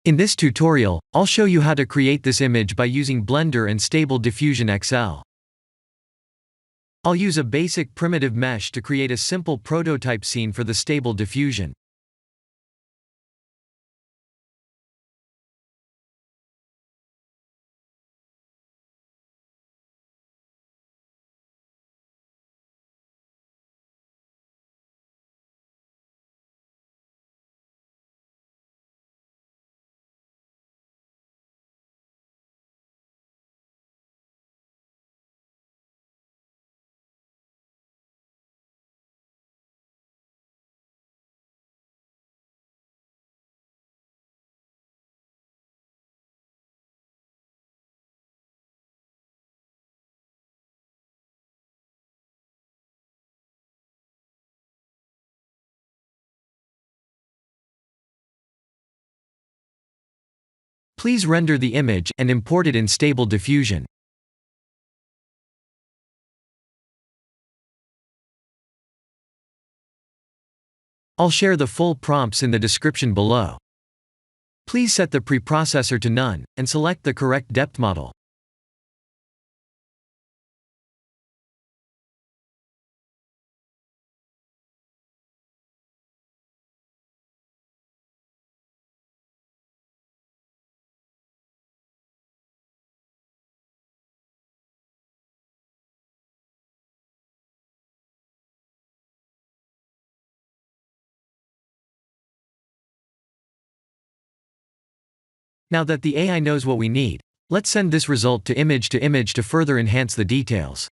In this tutorial, I'll show you how to create this image by using Blender and Stable Diffusion XL. I'll use a basic primitive mesh to create a simple prototype scene for the Stable Diffusion. Please render the image and import it in Stable Diffusion. I'll share the full prompts in the description below. Please set the preprocessor to none, and select the correct depth model. Now that the AI knows what we need, let's send this result to image to further enhance the details.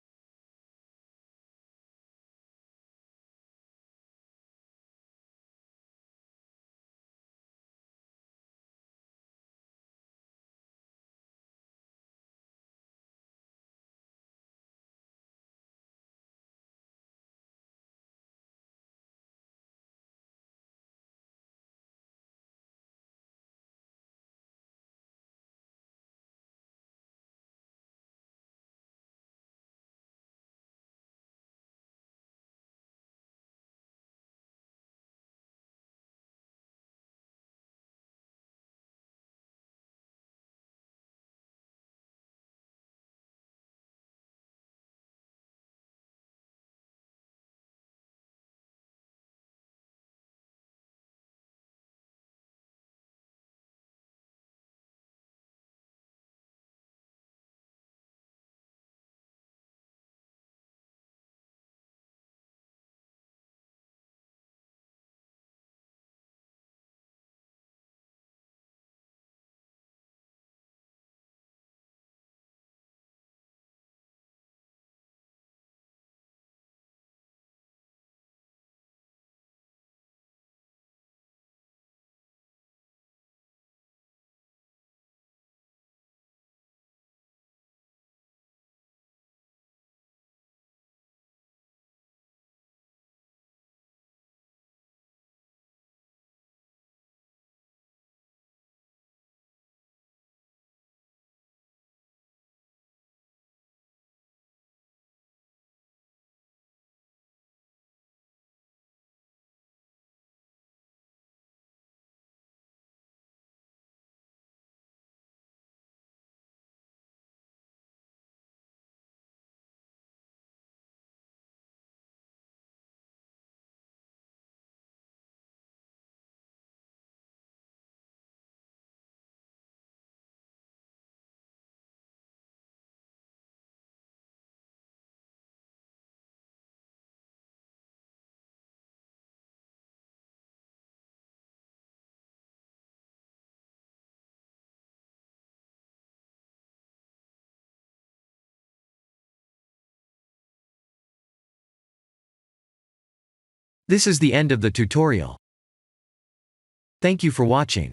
This is the end of the tutorial. Thank you for watching.